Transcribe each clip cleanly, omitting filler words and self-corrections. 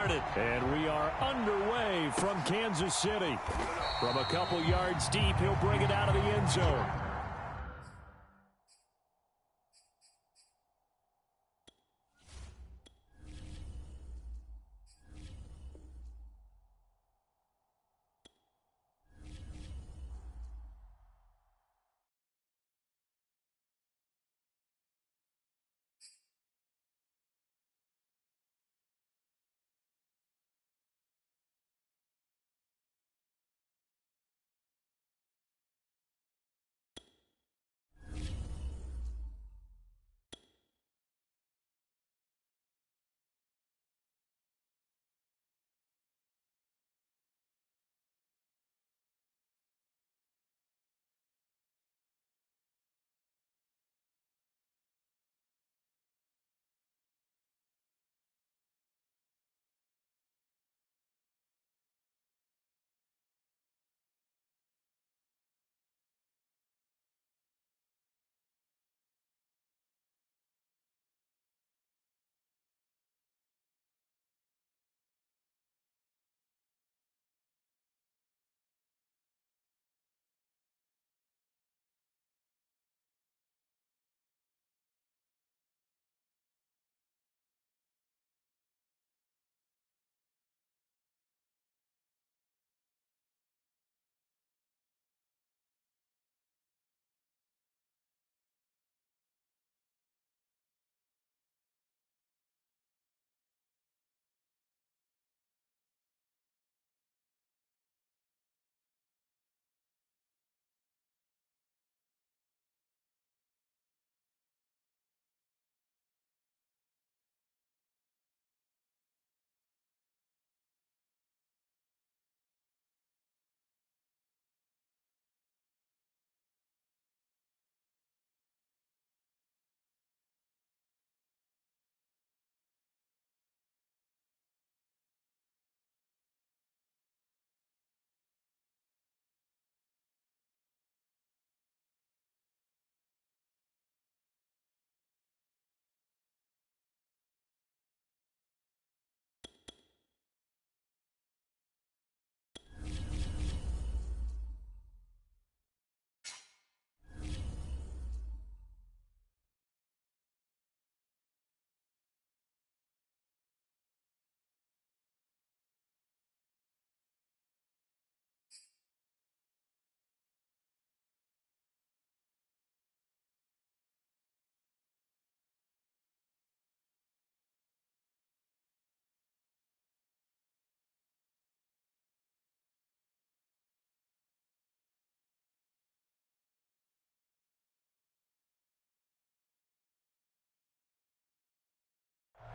And we are underway from Kansas City. From a couple yards deep, he'll bring it out of the end zone.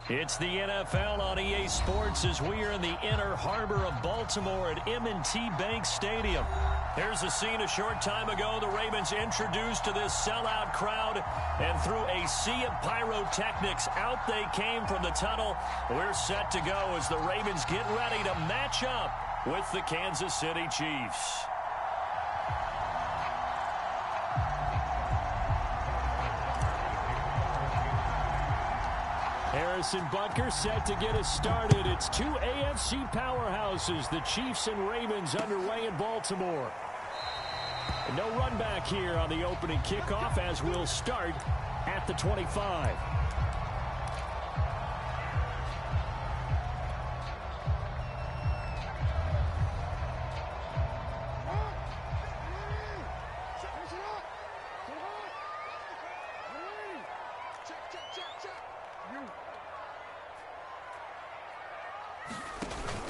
It's the NFL on EA Sports as we are in the inner harbor of Baltimore at M&T Bank Stadium. Here's a scene a short time ago. The Ravens introduced to this sellout crowd, and through a sea of pyrotechnics, out they came from the tunnel. We're set to go as the Ravens get ready to match up with the Kansas City Chiefs. Harrison Butker set to get us started. It's two AFC powerhouses, the Chiefs and Ravens, underway in Baltimore. And no run back here on the opening kickoff as we'll start at the 25.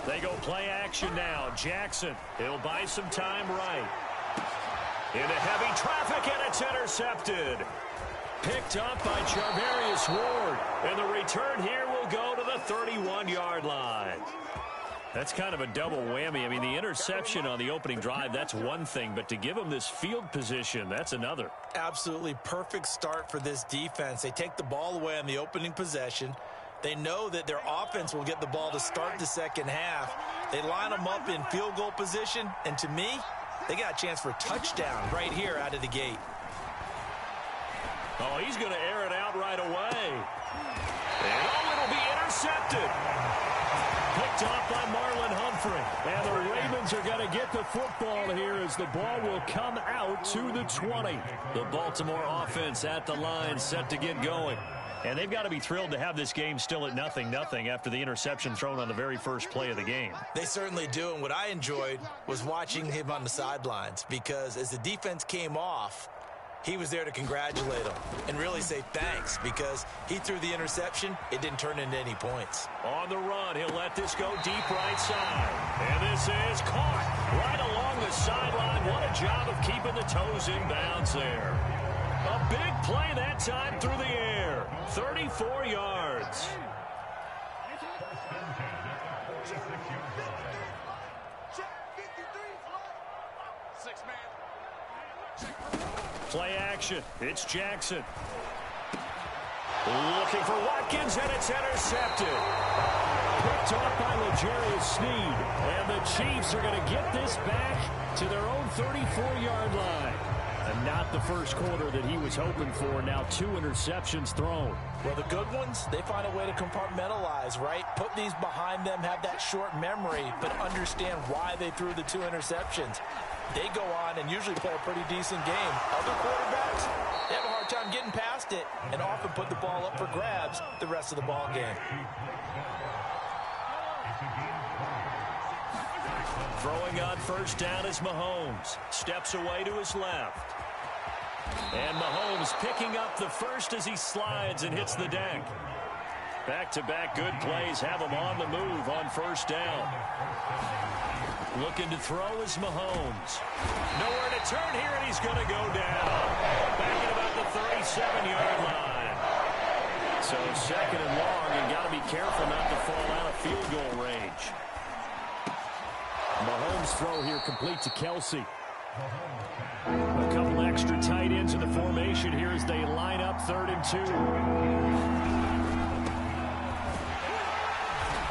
They go play action now. Jackson, he'll buy some time right. Into heavy traffic, and it's intercepted. Picked up by Charvarius Ward. And the return here will go to the 31-yard line. That's kind of a double whammy. I mean, the interception on the opening drive, that's one thing. But to give them this field position, that's another. Absolutely perfect start for this defense. They take the ball away on the opening possession. They know that their offense will get the ball to start the second half. They line them up in field goal position, and to me, they got a chance for a touchdown right here out of the gate. Oh, he's going to air it out right away. And oh, it'll be intercepted. Picked offering. And the Ravens are going to get the football here as the ball will come out to the 20. The Baltimore offense at the line set to get going. And they've got to be thrilled to have this game still at 0-0 after the interception thrown on the very first play of the game. They certainly do, and what I enjoyed was watching him on the sidelines, because as the defense came off, he was there to congratulate them and really say thanks, because he threw the interception. It didn't turn into any points. On the run, he'll let this go deep right side. And this is caught right along the sideline. What a job of keeping the toes in bounds there. A big play that time through the air. 34 yards. Play action. It's Jackson. Looking for Watkins, and it's intercepted. Picked off by L'Jarius Sneed. And the Chiefs are going to get this back to their own 34-yard line. And not the first quarter that he was hoping for. Now 2 interceptions thrown. Well, the good ones, they find a way to compartmentalize, right? Put these behind them, have that short memory, but understand why they threw the 2 interceptions. They go on and usually play a pretty decent game. Other quarterbacks, they have a hard time getting past it and often put the ball up for grabs the rest of the ball game. Throwing on first down is Mahomes. Steps away to his left. And Mahomes picking up the first as he slides and hits the deck. Back-to-back good plays have him on the move on first down. Looking to throw is Mahomes. Nowhere to turn here, and he's going to go down. Back at about the 37-yard line. So second and long, and got to be careful not to fall out of field goal range. Mahomes' throw here complete to Kelsey. A couple extra tight ends in the formation here as they line up 3rd and 2.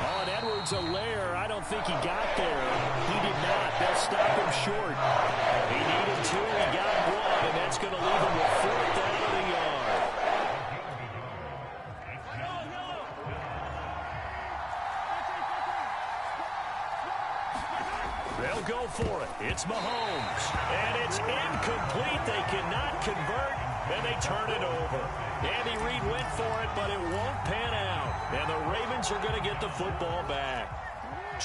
On Edwards-Helaire, I don't think he got there. He did not. They'll stop him short. He needed 2. He got 1, and that's going to leave him with 4th down and a yard. They'll go for it. It's Mahomes. And it's incomplete. They cannot convert, and they turn it over. Andy Reid went for it, but it won't pan out. And the Ravens are going to get the football back.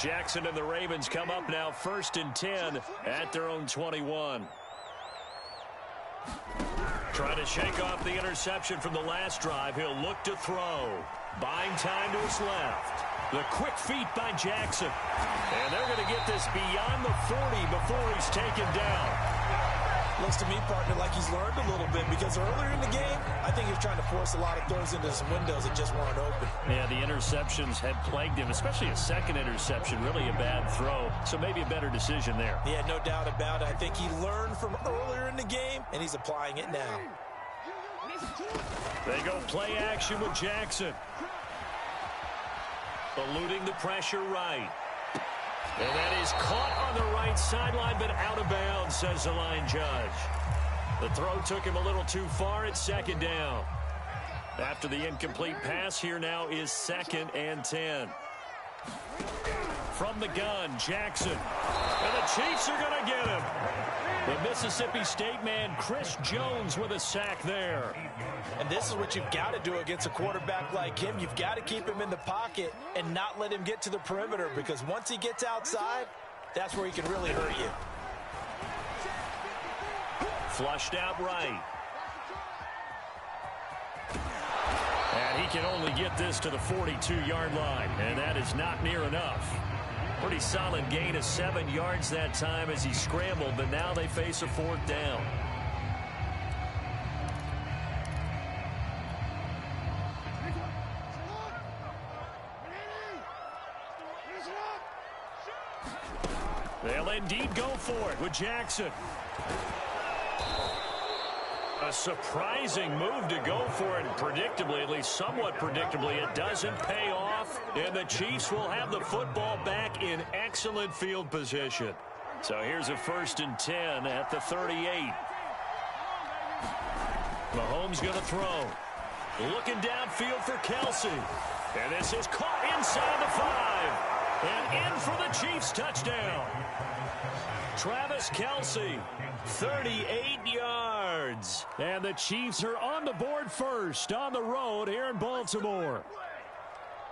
Jackson and the Ravens come up now 1st and 10 at their own 21. Trying to shake off the interception from the last drive. He'll look to throw. Buying time to his left. The quick feet by Jackson. And they're going to get this beyond the 40 before he's taken down. Looks to me, partner, like he's learned a little bit, because earlier in the game, I think he was trying to force a lot of throws into some windows that just weren't open. Yeah, the interceptions had plagued him, especially a second interception, really a bad throw. So maybe a better decision there. Yeah, no doubt about it. I think he learned from earlier in the game, and he's applying it now. They go play action with Jackson. Eluding the pressure right. And that is caught on the right sideline, but out of bounds, says the line judge. The throw took him a little too far at 2nd down. After the incomplete pass, here now is 2nd and 10. From the gun, Jackson. And the Chiefs are going to get him. The Mississippi State man, Chris Jones, with a sack there. And this is what you've got to do against a quarterback like him. You've got to keep him in the pocket and not let him get to the perimeter, because once he gets outside, that's where he can really hurt you. Flushed out right. And he can only get this to the 42-yard line, and that is not near enough. Pretty solid gain of 7 yards that time as he scrambled, but now they face a 4th down. They'll indeed go for it with Jackson. A surprising move to go for it, predictably, at least somewhat predictably. It doesn't pay off, and the Chiefs will have the football back in excellent field position. So here's a 1st and 10 at the 38. Mahomes going to throw. Looking downfield for Kelsey. And this is caught inside the 5. And in for the Chiefs touchdown. Travis Kelce, 38 yards. And the Chiefs are on the board first on the road here in Baltimore.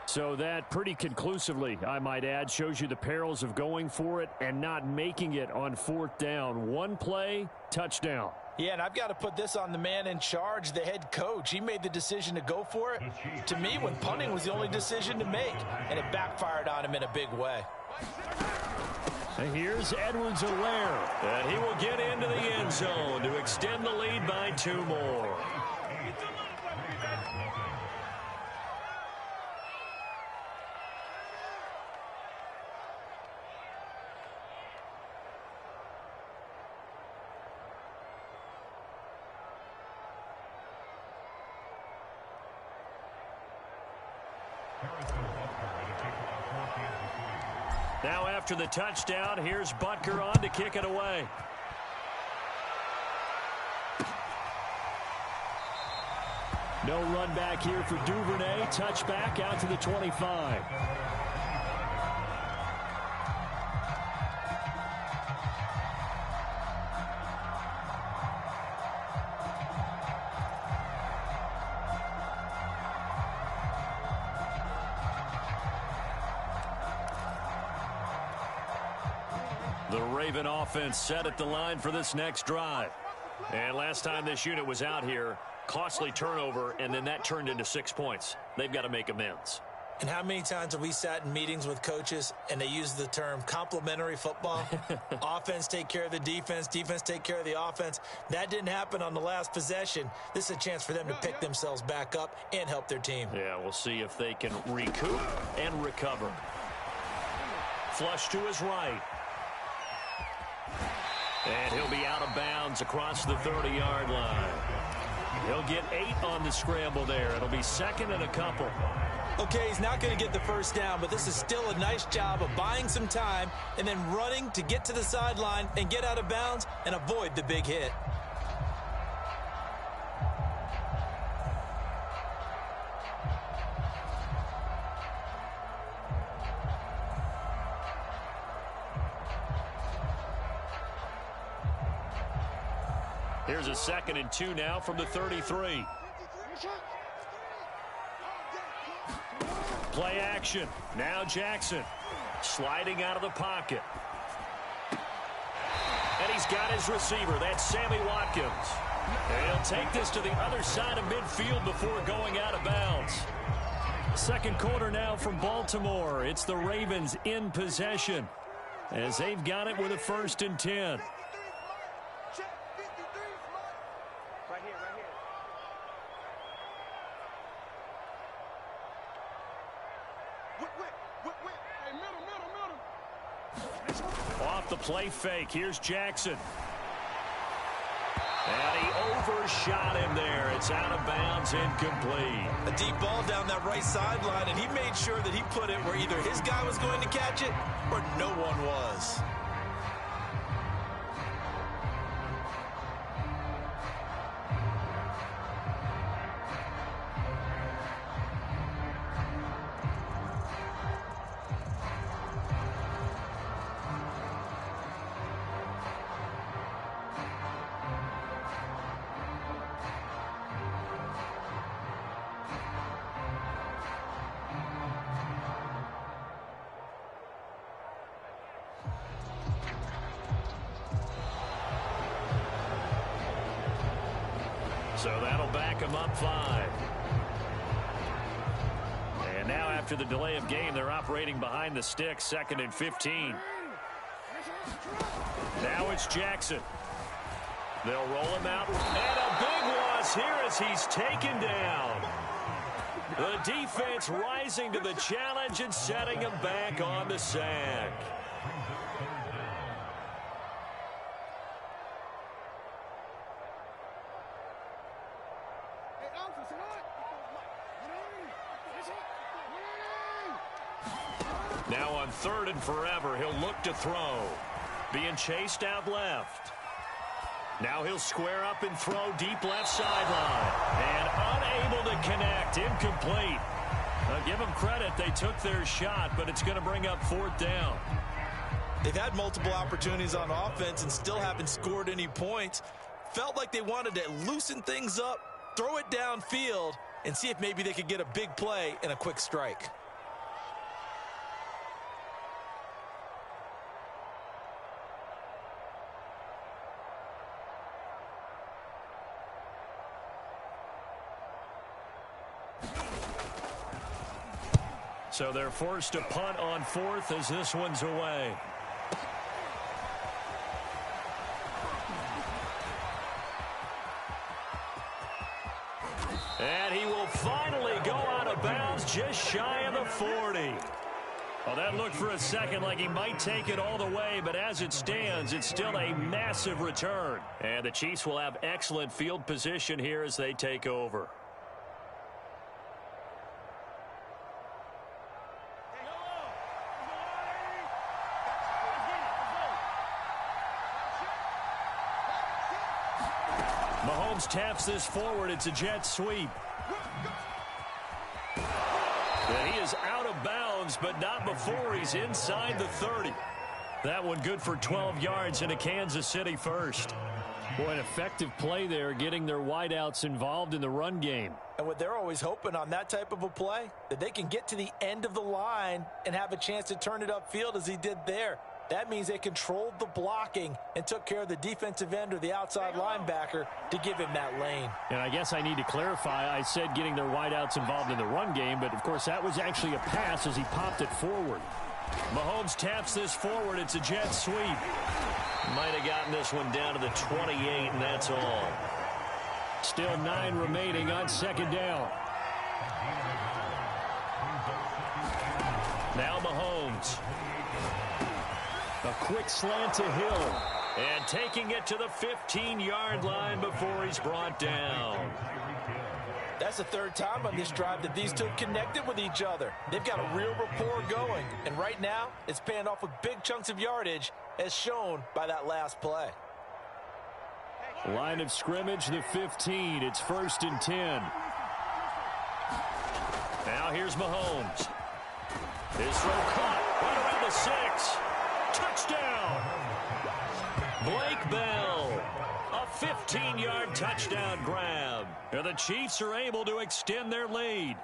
So that pretty conclusively, I might add, shows you the perils of going for it and not making it on fourth down. One play, touchdown. Yeah, and I've got to put this on the man in charge, the head coach. He made the decision to go for it. To me, when punting was the only decision to make, and it backfired on him in a big way. And here's Edwards-Helaire. And he will get into the end zone to extend the lead by 2 more. Now after the touchdown, here's Butker on to kick it away. No run back here for Duvernay. Touchback out to the 25. The Raven offense set at the line for this next drive. And last time this unit was out here, costly turnover, and then that turned into 6 points. They've got to make amends. And how many times have we sat in meetings with coaches and they use the term complementary football? Offense take care of the defense, defense take care of the offense. That didn't happen on the last possession. This is a chance for them to pick themselves back up and help their team. Yeah, we'll see if they can recoup and recover. Flush to his right. And he'll be out of bounds across the 30-yard line. He'll get 8 on the scramble there. It'll be second and a couple. Okay, he's not going to get the first down, but this is still a nice job of buying some time and then running to get to the sideline and get out of bounds and avoid the big hit. Here's a 2nd and 2 now from the 33. Play action. Now Jackson sliding out of the pocket. And he's got his receiver. That's Sammy Watkins. And he'll take this to the other side of midfield before going out of bounds. Second quarter now from Baltimore. It's the Ravens in possession as they've got it with a 1st and 10. Off the play fake. Here's Jackson. And he overshot him there. It's out of bounds, incomplete. A deep ball down that right sideline, and he made sure that he put it where either his guy was going to catch it or no one was. So that'll back him up 5. And now after the delay of game, they're operating behind the sticks, 2nd and 15. Now it's Jackson. They'll roll him out. And a big loss here as he's taken down. The defense rising to the challenge and setting him back on the sack. Now on 3rd and forever, he'll look to throw. Being chased out left. Now he'll square up and throw deep left sideline. And unable to connect. Incomplete. Give them credit. They took their shot, but it's going to bring up 4th down. They've had multiple opportunities on offense and still haven't scored any points. Felt like they wanted to loosen things up, throw it downfield, and see if maybe they could get a big play and a quick strike. So they're forced to punt on 4th as this one's away. And he will finally go out of bounds just shy of the 40. Well, that looked for a second like he might take it all the way, but as it stands, it's still a massive return. And the Chiefs will have excellent field position here as they take over. Mahomes taps this forward. It's a jet sweep. And he is out of bounds, but not before he's inside the 30. That one good for 12 yards into Kansas City first. Boy, an effective play there, getting their wideouts involved in the run game. And what they're always hoping on that type of a play, that they can get to the end of the line and have a chance to turn it upfield as he did there. That means they controlled the blocking and took care of the defensive end or the outside linebacker to give him that lane. And I guess I need to clarify. I said getting their wideouts involved in the run game, but of course that was actually a pass as he popped it forward. Mahomes taps this forward. It's a jet sweep. Might have gotten this one down to the 28, and that's all. Still 9 remaining on 2nd down. Now Mahomes. A quick slant to Hill. And taking it to the 15-yard line before he's brought down. That's the 3rd time on this drive that these two have connected with each other. They've got a real rapport going. And right now, it's paying off with big chunks of yardage, as shown by that last play. Line of scrimmage, the 15. It's 1st and 10. Now here's Mahomes. His throw caught right around the 6. Touchdown! Blake Bell. A 15-yard touchdown grab. And the Chiefs are able to extend their lead.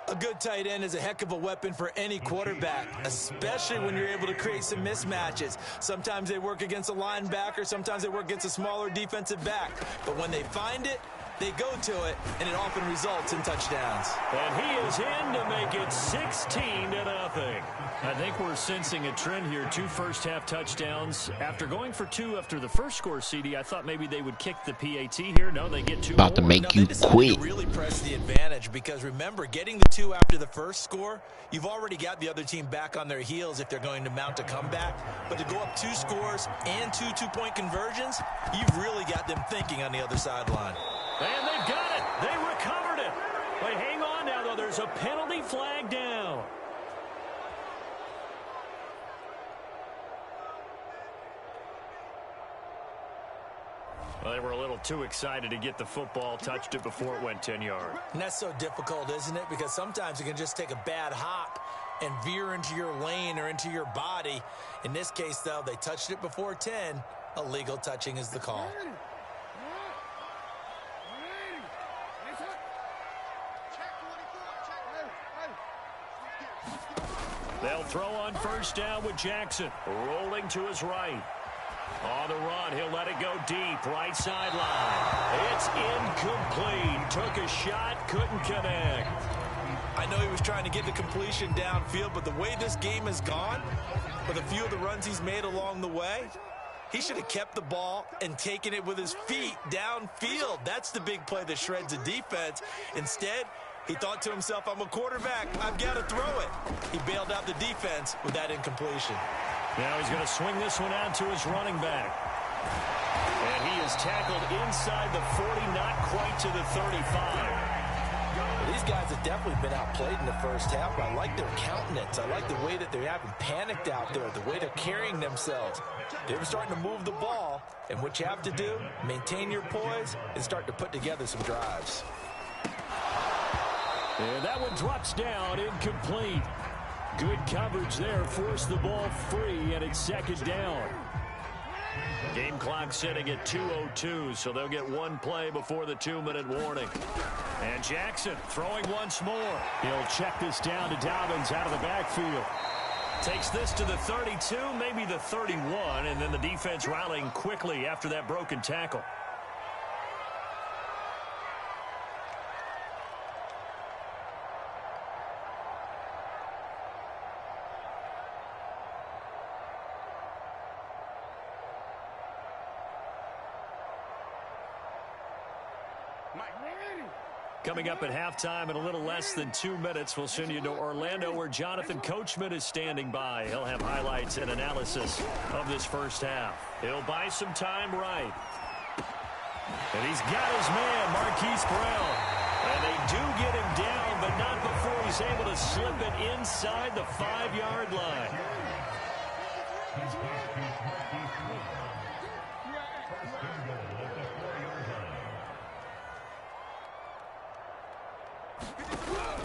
A good tight end is a heck of a weapon for any quarterback, especially when you're able to create some mismatches. Sometimes they work against a linebacker, sometimes they work against a smaller defensive back. But when they find it, they go to it, and it often results in touchdowns. And he is in to make it 16-0. I think we're sensing a trend here. 2 first-half touchdowns. After going for 2 after the first score, CD, I thought maybe they would kick the PAT here. No, they get 2 about more. to make you quit. To really press the advantage because, remember, getting the 2 after the first score, you've already got the other team back on their heels if they're going to mount a comeback. But to go up 2 scores and 2 two-point conversions, you've really got them thinking on the other sideline. And they've got it. They recovered it. But hang on now, though. There's a penalty flag down. Well, they were a little too excited to get the football, touched it before it went 10 yards. And that's so difficult, isn't it? Because sometimes it can just take a bad hop and veer into your lane or into your body. In this case, though, they touched it before 10. Illegal touching is the call. They'll throw on 1st down with Jackson. Rolling to his right. On the run, he'll let it go deep. Right sideline. It's incomplete. Took a shot, couldn't connect. I know he was trying to get the completion downfield, but the way this game has gone, with a few of the runs he's made along the way, he should have kept the ball and taken it with his feet downfield. That's the big play that shreds the defense. Instead, he thought to himself, I'm a quarterback. I've got to throw it. He bailed out the defense with that incompletion. Now he's going to swing this one out to his running back. And he is tackled inside the 40, not quite to the 35. Well, these guys have definitely been outplayed in the first half, but I like their countenance. I like the way that they're having panicked out there, the way they're carrying themselves. They were starting to move the ball, and what you have to do, maintain your poise and start to put together some drives. And that one drops down, incomplete. Good coverage there, forced the ball free, and it's second down. Game clock sitting at 2:02, so they'll get one play before the 2-minute warning. And Jackson throwing once more. He'll check this down to Dobbins out of the backfield. Takes this to the 32, maybe the 31, and then the defense rallying quickly after that broken tackle. Coming up at halftime in a little less than 2 minutes, we'll send you to Orlando where Jonathan Coachman is standing by. He'll have highlights and analysis of this first half. He'll buy some time right. And he's got his man, Marquise Brown. And they do get him down, but not before he's able to slip it inside the 5-yard line.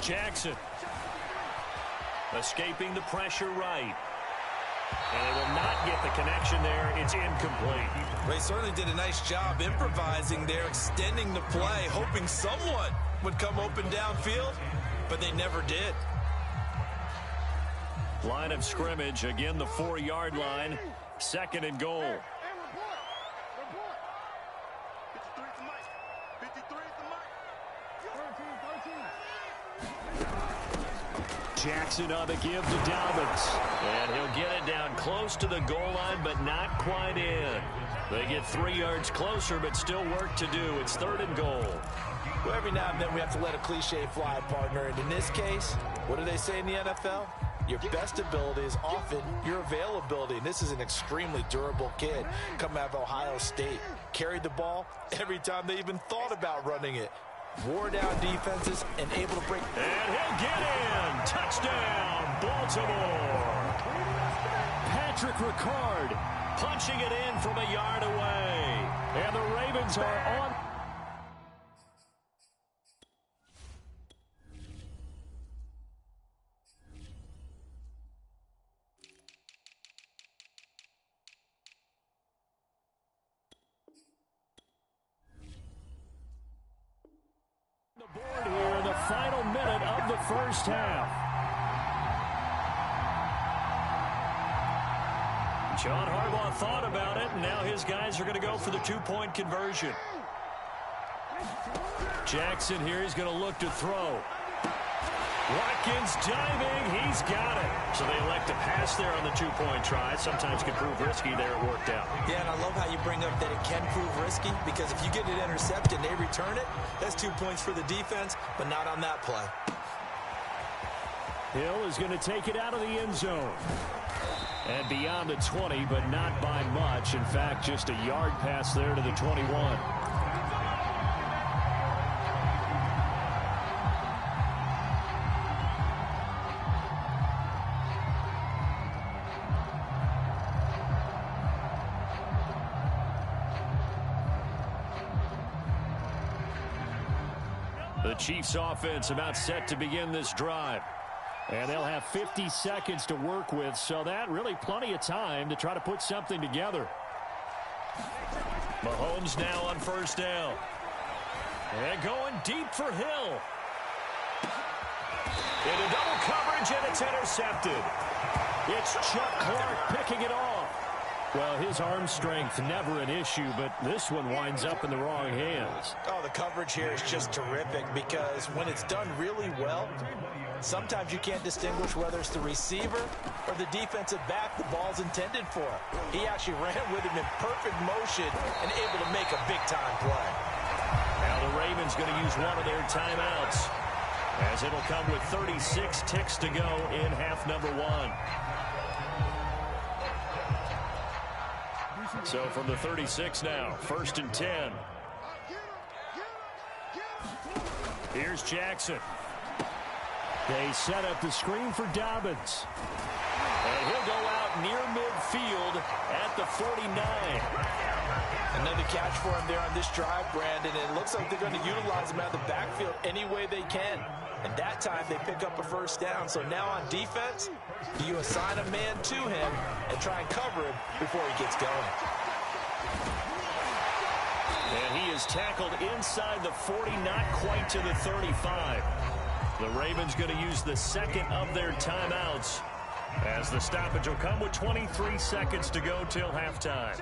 Jackson escaping the pressure right. And they will not get the connection there. It's incomplete. They certainly did a nice job improvising there, extending the play, hoping someone would come open downfield, but they never did. Line of scrimmage, again the 4-yard line, second and goal. Jackson on the give to Dobbins. And he'll get it down close to the goal line, but not quite in. They get 3 yards closer, but still work to do. It's third and goal. Well, every now and then we have to let a cliche fly, partner. And in this case, what do they say in the NFL? Your best ability is often your availability. And this is an extremely durable kid coming out of Ohio State. Carried the ball every time they even thought about running it. Wore down defenses and able to break. And he'll get in. Touchdown, Baltimore. Patrick Ricard punching it in from a yard away. And the Ravens are on. Board here in the final minute of the first half. John Harbaugh thought about it, and now his guys are going to go for the 2-point conversion. Jackson here is going to look to throw. Watkins diving, he's got it. So they elect to pass there on the 2-point try. Sometimes can prove risky. There it worked out. Yeah, and I love how you bring up that it can prove risky, because if you get it intercepted and they return it, that's 2 points for the defense, but not on that play. Hill is going to take it out of the end zone. And beyond the 20, but not by much. In fact, just a yard pass there to the 21. The Chiefs offense about set to begin this drive. And they'll have 50 seconds to work with, so that really plenty of time to try to put something together. Mahomes now on first down. And going deep for Hill. Into double coverage, and it's intercepted. It's Chuck Clark picking it off. Well, his arm strength never an issue, but this one winds up in the wrong hands. Oh, the coverage here is just terrific, because when it's done really well, sometimes you can't distinguish whether it's the receiver or the defensive back the ball's intended for. He actually ran with him in perfect motion and able to make a big-time play. Now the Ravens going to use one of their timeouts, as it'll come with 36 ticks to go in half number 1. So from the 36 now, 1st and 10. Here's Jackson. They set up the screen for Dobbins. And he'll go out near midfield at the 49. Another catch for him there on this drive, Brandon. And it looks like they're going to utilize him out of the backfield any way they can. And that time they pick up a first down. So now on defense, do you assign a man to him and try and cover him before he gets going? And he is tackled inside the 40, not quite to the 35. The Ravens going to use the second of their timeouts, as the stoppage will come with 23 seconds to go till halftime.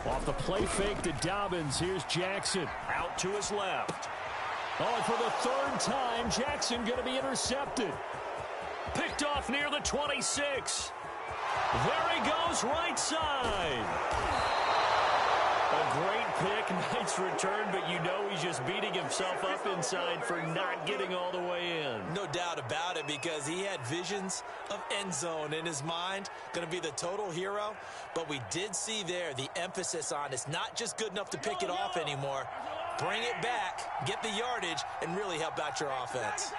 Off the play fake to Dobbins, here's Jackson out to his left. Oh, and for the third time, Jackson going to be intercepted. Picked off near the 26. There he goes, right side. A great pick, nice return, but you know he's just beating himself up inside for not getting all the way in. No doubt about it, because he had visions of end zone in his mind. Going to be the total hero. But we did see there the emphasis on it's not just good enough to pick it off anymore. Bring it back, get the yardage, and really help out your offense.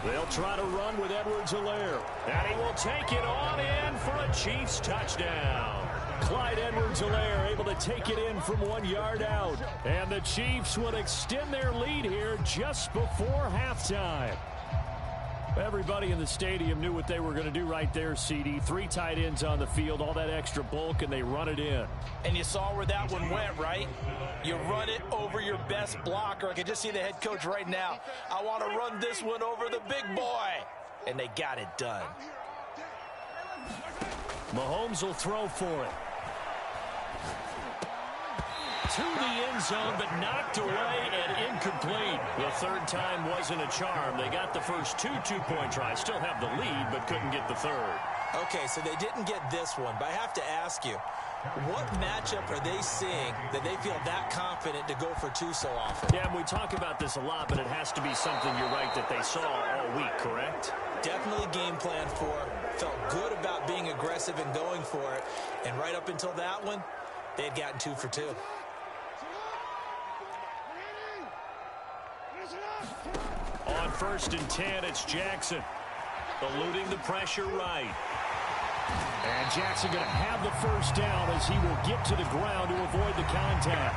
They'll try to run with Edwards-Helaire. And he will take it on in for a Chiefs touchdown. Clyde Edwards-Helaire able to take it in from 1 yard out. And the Chiefs will extend their lead here just before halftime. Everybody in the stadium knew what they were going to do right there, CD. 3 tight ends on the field, all that extra bulk, and they run it in. And you saw where that one went, right? You run it over your best blocker. I can just see the head coach right now. I want to run this one over the big boy. And they got it done. Mahomes will throw for it. To the end zone, but knocked away and incomplete. The third time wasn't a charm. They got the first 2 two-point tries. Still have the lead, but couldn't get the third. Okay, so they didn't get this one, but I have to ask you, what matchup are they seeing that they feel that confident to go for 2 so often? Yeah, and we talk about this a lot, but it has to be something, you're right, that they saw all week, correct? Definitely game plan for, felt good about being aggressive and going for it, and right up until that one, they had gotten 2 for 2. On 1st and 10, it's Jackson. Eluding the pressure right. And Jackson going to have the first down as he will get to the ground to avoid the contact.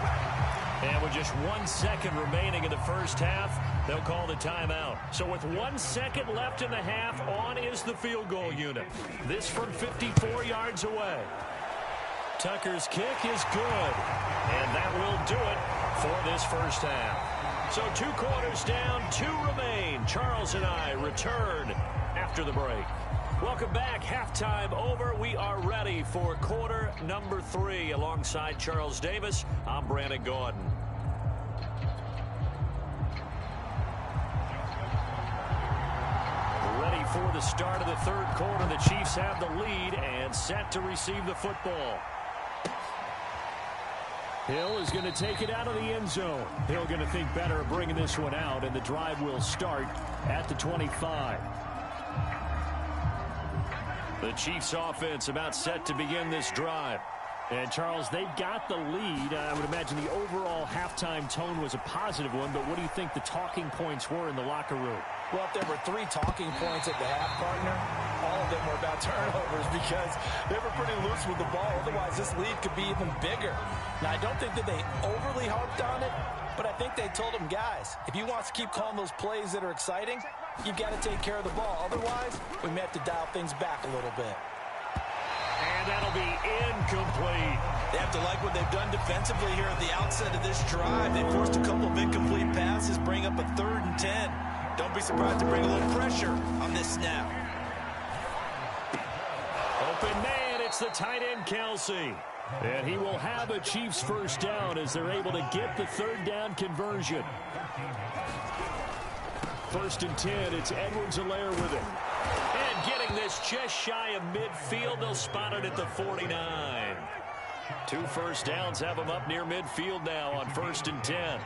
And with just 1 second remaining in the first half, they'll call the timeout. So with 1 second left in the half, on is the field goal unit. This from 54 yards away. Tucker's kick is good. And that will do it for this first half. So 2 quarters down, 2 remain. Charles and I return after the break. Welcome back. Halftime over. We are ready for quarter number 3. Alongside Charles Davis, I'm Brandon Gordon. Ready for the start of the third quarter. The Chiefs have the lead and set to receive the football. Hill is going to take it out of the end zone. Hill going to think better of bringing this one out, and the drive will start at the 25. The Chiefs offense about set to begin this drive. And, Charles, they've got the lead. I would imagine the overall halftime tone was a positive one, but what do you think the talking points were in the locker room? Well, if there were 3 talking points at the half, partner, all of them were about turnovers because they were pretty loose with the ball. Otherwise, this lead could be even bigger. Now, I don't think that they overly harped on it, but I think they told them, guys, if you want to keep calling those plays that are exciting, you've got to take care of the ball. Otherwise, we may have to dial things back a little bit. And that'll be incomplete. They have to like what they've done defensively here at the outset of this drive. They forced a couple of incomplete passes, bring up a 3rd and 10. Don't be surprised to bring a little pressure on this snap. Open man, it's the tight end, Kelsey. And he will have a Chiefs first down as they're able to get the 3rd down conversion. 1st and 10, it's Edwards-Helaire with it. And getting this just shy of midfield, they'll spot it at the 49. 2 first downs have them up near midfield now on 1st and 10.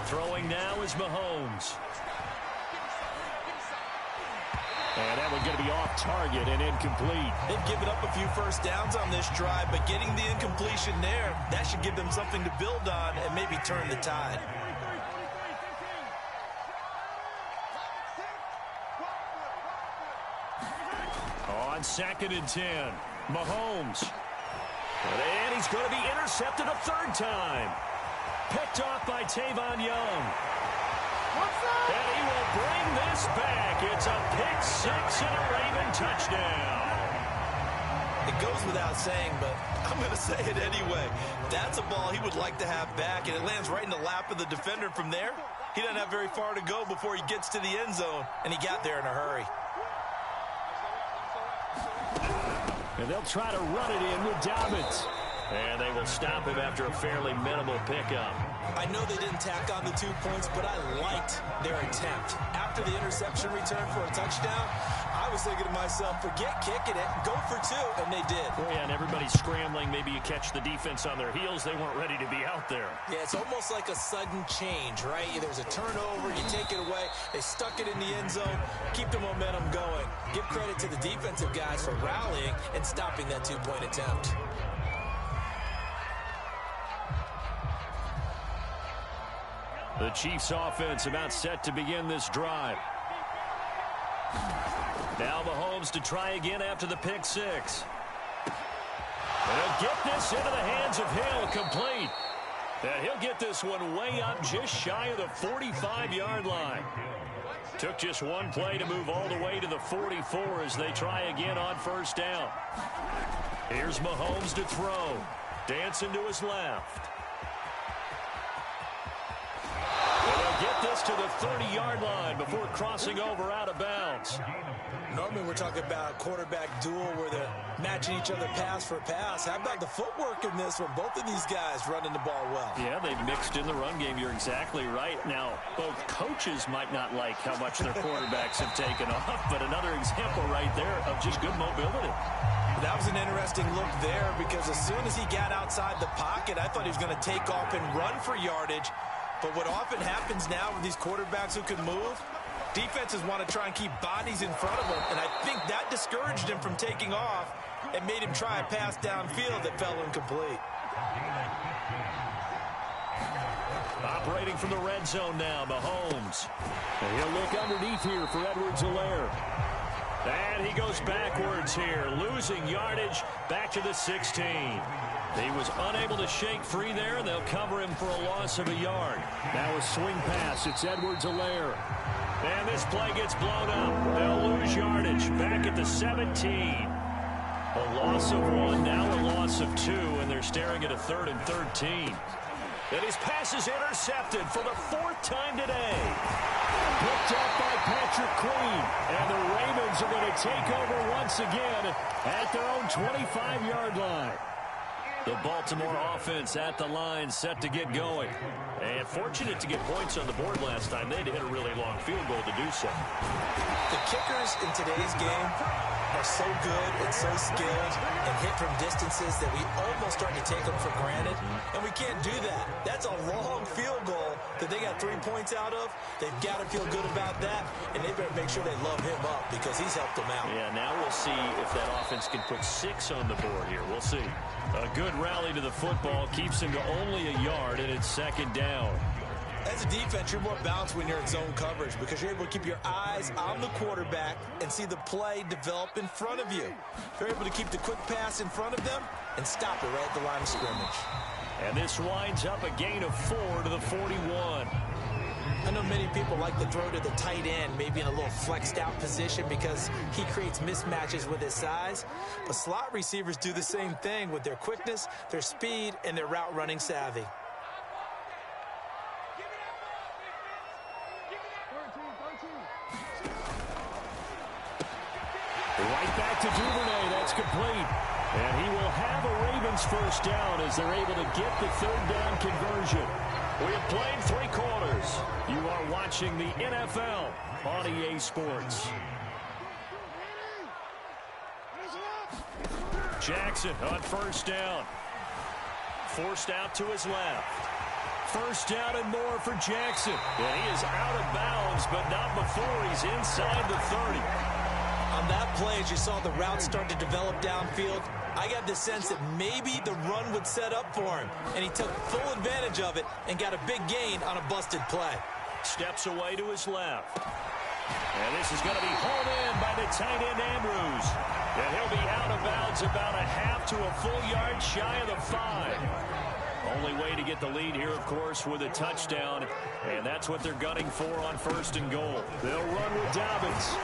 Throwing now is Mahomes. And that one going to be off target and incomplete. They've given up a few first downs on this drive, but getting the incompletion there, that should give them something to build on and maybe turn the tide. On 2nd and 10, Mahomes. And he's going to be intercepted a third time. Picked off by Tavon Young. And he will bring this back. It's a pick six and a Raven touchdown. It goes without saying, but I'm going to say it anyway. That's a ball he would like to have back, and it lands right in the lap of the defender from there. He doesn't have very far to go before he gets to the end zone, and he got there in a hurry. And they'll try to run it in with Dobbins. And they will stop him after a fairly minimal pickup. I know they didn't tack on the 2 points, but I liked their attempt. After the interception return for a touchdown, I was thinking to myself, forget kicking it, go for 2, and they did. Oh, yeah, and everybody's scrambling. Maybe you catch the defense on their heels. They weren't ready to be out there. Yeah, it's almost like a sudden change, right? There's a turnover, you take it away, they stuck it in the end zone, keep the momentum going. Give credit to the defensive guys for rallying and stopping that 2-point attempt. The Chiefs offense about set to begin this drive. Now Mahomes to try again after the pick six. And he'll get this into the hands of Hill, complete. And he'll get this one way up just shy of the 45-yard line. Took just one play to move all the way to the 44 as they try again on first down. Here's Mahomes to throw. Dancing to his left. Get this to the 30-yard line before crossing over out of bounds. Normally we're talking about a quarterback duel where they're matching each other pass for pass. How about the footwork in this one? Both of these guys running the ball well. Yeah, they've mixed in the run game. You're exactly right. Now, both coaches might not like how much their quarterbacks have taken off, but another example right there of just good mobility. That was an interesting look there because as soon as he got outside the pocket, I thought he was going to take off and run for yardage. But what often happens now with these quarterbacks who can move, defenses want to try and keep bodies in front of them, and I think that discouraged him from taking off and made him try a pass downfield that fell incomplete. Operating from the red zone now, Mahomes. And he'll look underneath here for Edwards-Helaire. And he goes backwards here, losing yardage back to the 16. He was unable to shake free there, and they'll cover him for a loss of a yard. Now a swing pass. It's Edwards-Helaire. And this play gets blown up. They'll lose yardage back at the 17. A loss of 1, now a loss of 2, and they're staring at a 3rd and 13. And his pass is intercepted for the 4th time today. Picked up by Patrick Queen. And the Ravens are going to take over once again at their own 25-yard line. The Baltimore offense at the line, set to get going. And fortunate to get points on the board last time. They had to hit a really long field goal to do so. The kickers in today's game are so good and so skilled and hit from distances that we almost start to take them for granted. And we can't do that. That's a long field goal that they got 3 points out of. They've got to feel good about that, and they better make sure they love him up because he's helped them out. Yeah, now we'll see if that offense can put 6 on the board here. We'll see. A good rally to the football keeps him to only a yard, and it's 2nd down. As a defense, you're more balanced when you're in zone coverage because you're able to keep your eyes on the quarterback and see the play develop in front of you. You're able to keep the quick pass in front of them and stop it right at the line of scrimmage. And this winds up a gain of 4 to the 41. I know many people like to throw to the tight end, maybe in a little flexed out position because he creates mismatches with his size. But slot receivers do the same thing with their quickness, their speed, and their route running savvy. Right back to Duvernay. That's complete. And he will have a Ravens first down as they're able to get the 3rd down conversion. We have played 3 quarters. You are watching the NFL on EA Sports. Jackson on first down. Forced out to his left. First down and more for Jackson. And he is out of bounds, but not before he's inside the 30. On that play, as you saw the route start to develop downfield, I got the sense that maybe the run would set up for him, and he took full advantage of it and got a big gain on a busted play. Steps away to his left. And this is going to be hauled in by the tight end, Andrews. And he'll be out of bounds about a half to a full yard shy of the 5. Only way to get the lead here, of course, with a touchdown. And that's what they're gunning for on 1st and goal. They'll run with Dobbins.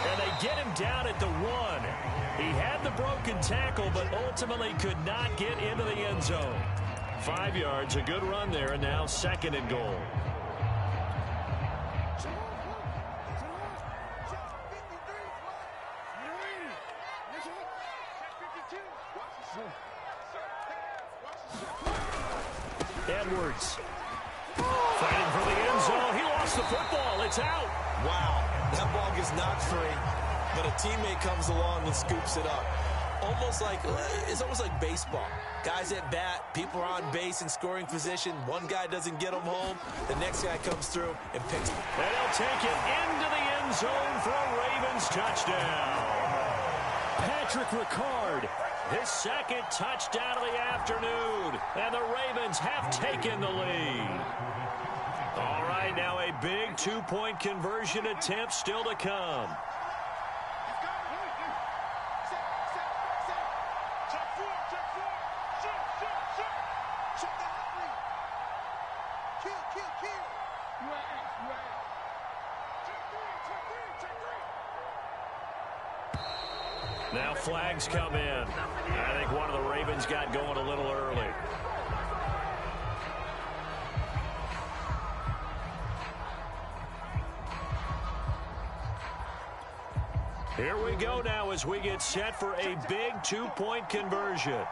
And they get him down at the 1. He had the broken tackle, but ultimately could not get into the end zone. 5 yards, a good run there, and now 2nd and goal. Edwards fighting for the end zone. He lost the football. It's out. Wow, that ball gets knocked free, but a teammate comes along and scoops it up. It's almost like baseball. Guys at bat, people are on base in scoring position. One guy doesn't get them home. The next guy comes through and picks it. And he'll take it into the end zone for a Ravens touchdown. Patrick Ricard, his 2nd touchdown of the afternoon. And the Ravens have taken the lead. All right, now a big 2-point conversion attempt still to come. Now flags come in. I think one of the Ravens got going a little early. Here we go now as we get set for a big 2-point conversion.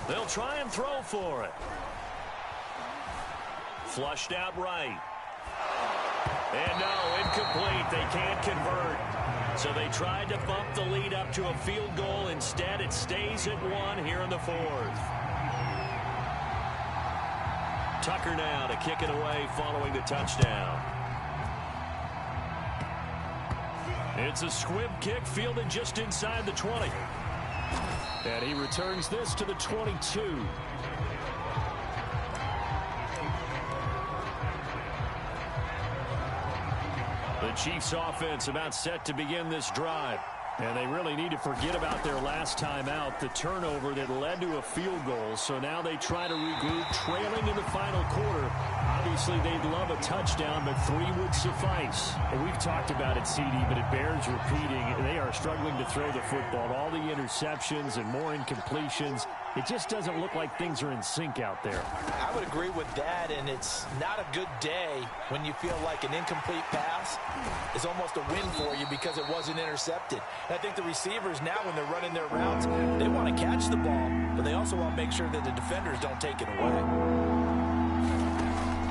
They'll try and throw for it. Flushed out right. And no, incomplete. They can't convert. So they tried to bump the lead up to a field goal. Instead, it stays at 1 here in the 4th. Tucker now to kick it away following the touchdown. It's a squib kick fielded just inside the 20. And he returns this to the 22. The Chiefs offense about set to begin this drive. And they really need to forget about their last time out, the turnover that led to a field goal. So now they try to regroup, trailing in the final quarter. Obviously, they'd love a touchdown, but 3 would suffice. And we've talked about it, CD, but it bears repeating. They are struggling to throw the football. All the interceptions and more incompletions. It just doesn't look like things are in sync out there. I would agree with that, and it's not a good day when you feel like an incomplete pass is almost a win for you because it wasn't intercepted. And I think the receivers now, when they're running their routes, they want to catch the ball, but they also want to make sure that the defenders don't take it away.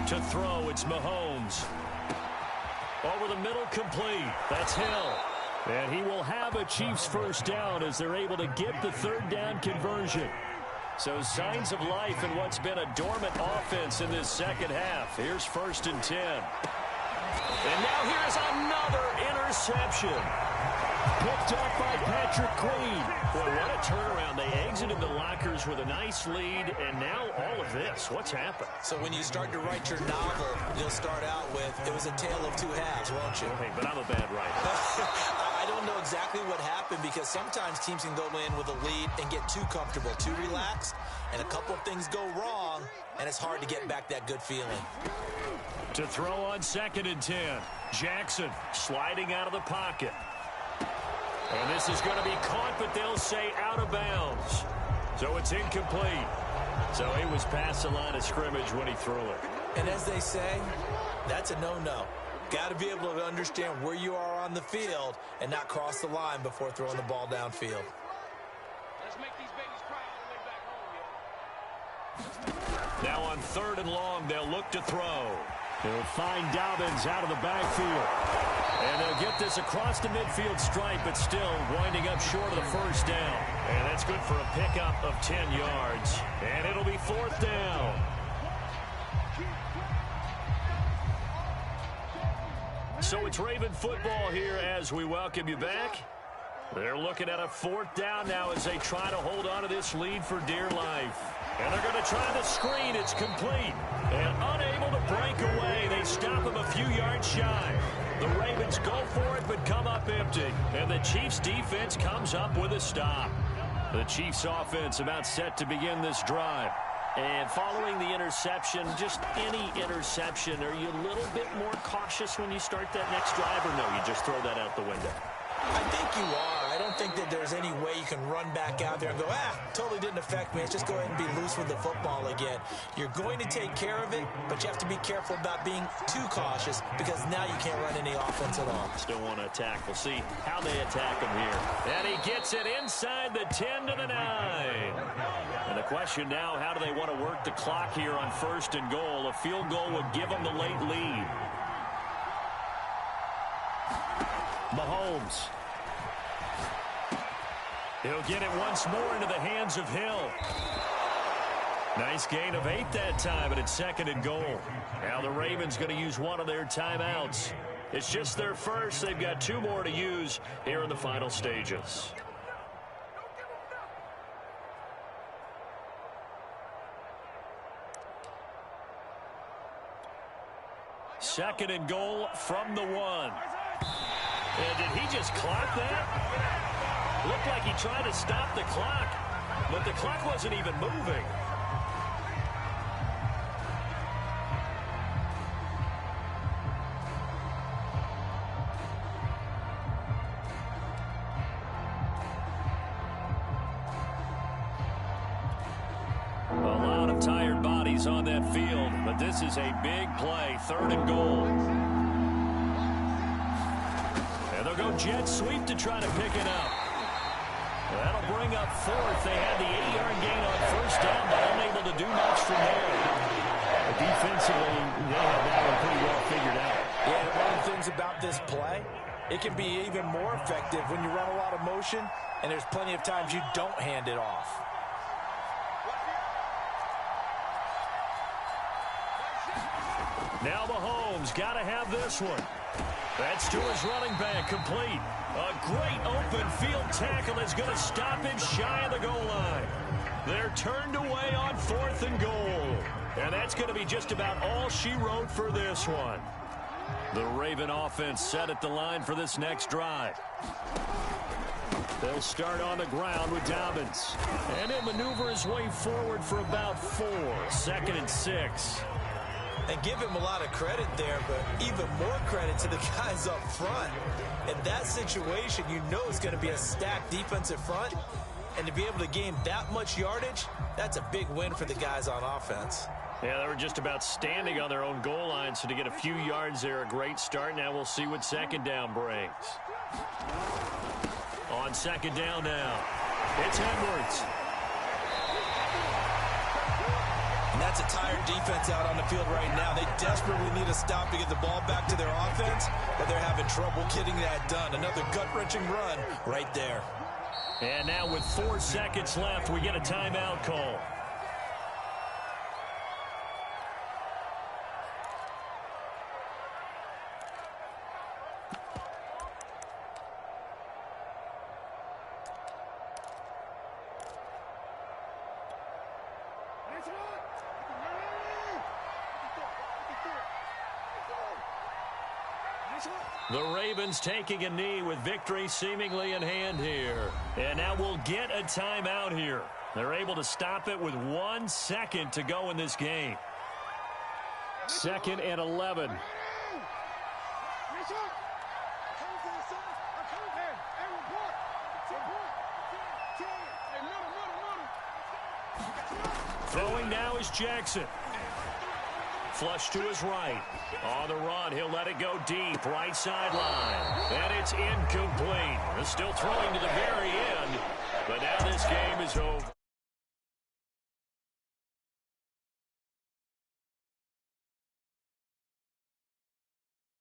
To throw, it's Mahomes. Over the middle, complete. That's Hill. And he will have a Chiefs first down as they're able to get the 3rd down conversion. So signs of life in what's been a dormant offense in this second half. Here's 1st and 10. And now here's another interception. Picked up by Patrick Queen. Boy, what a turnaround. They exited the lockers with a nice lead, and now all of this. What's happened? So when you start to write your novel, you'll start out with, it was a tale of 2 halves, won't you? Hey, but I'm a bad writer. I don't know exactly what happened because sometimes teams can go in with a lead and get too comfortable, too relaxed, and a couple of things go wrong, and it's hard to get back that good feeling. To throw on 2nd and 10. Jackson sliding out of the pocket. And this is going to be caught, but they'll say out of bounds. So it's incomplete. So he was past the line of scrimmage when he threw it. And as they say, that's a no-no. Got to be able to understand where you are on the field and not cross the line before throwing the ball downfield. Let's make these babies cry all the way back home, yo. Now on 3rd and long, they'll look to throw. They'll find Dobbins out of the backfield. And they'll get this across the midfield stripe, but still winding up short of the first down. And that's good for a pickup of 10 yards. And it'll be 4th down. So it's Raven football here as we welcome you back. They're looking at a 4th down now as they try to hold on to this lead for dear life. And they're going to try the screen. It's complete. And unable to break away. They stop him a few yards shy. The Ravens go for it but come up empty. And the Chiefs defense comes up with a stop. The Chiefs offense about set to begin this drive. And following the interception, just any interception, are you a little bit more cautious when you start that next drive, or no, you just throw that out the window? I think you are. I don't think that there's any way you can run back out there and go, totally didn't affect me. Let's just go ahead and be loose with the football again. You're going to take care of it, but you have to be careful about being too cautious because now you can't run any offense at all. Still want to attack. We'll see how they attack him here. And he gets it inside the 10 to the 9. And the question now, how do they want to work the clock here on 1st and goal? A field goal would give them the late lead. Mahomes. He'll get it once more into the hands of Hill. Nice gain of 8 that time, and it's 2nd and goal. Now the Ravens going to use one of their timeouts. It's just their first. They've got 2 more to use here in the final stages. Second and goal from the 1. And did he just clock that? Looked like he tried to stop the clock, but the clock wasn't even moving. A lot of tired bodies on that field, but this is a big play. 3rd and goal. And they'll go jet sweep to try to pick it up. That'll bring up 4th. They had the 8-yard gain on 1st down, but unable to do much from there. Defensively, they have that one pretty well figured out. Yeah, one of the things about this play, it can be even more effective when you run a lot of motion, and there's plenty of times you don't hand it off. Now Mahomes got to have this one. That's to his running back, complete. A great open field tackle is going to stop him shy of the goal line. They're turned away on 4th and goal. And that's going to be just about all she wrote for this one. The Raven offense set at the line for this next drive. They'll start on the ground with Dobbins. And he'll maneuver his way forward for about 4. 2nd and 6. And give him a lot of credit there, but even more credit to the guys up front. In that situation, you know it's going to be a stacked defensive front. And to be able to gain that much yardage, that's a big win for the guys on offense. Yeah, they were just about standing on their own goal line, so to get a few yards there, a great start. Now we'll see what 2nd down brings. On 2nd down now, it's Edwards. And that's a tired defense out on the field right now. They desperately need a stop to get the ball back to their offense, but they're having trouble getting that done. Another gut-wrenching run right there. And now with 4 seconds left, we get a timeout call. The Ravens taking a knee with victory seemingly in hand here. And now we'll get a timeout here. They're able to stop it with 1 second to go in this game. 2nd and 11. Throwing now is Jackson. Flush to his right. On the run, he'll let it go deep, right sideline. And it's incomplete. They're still throwing to the very end, but now this game is over.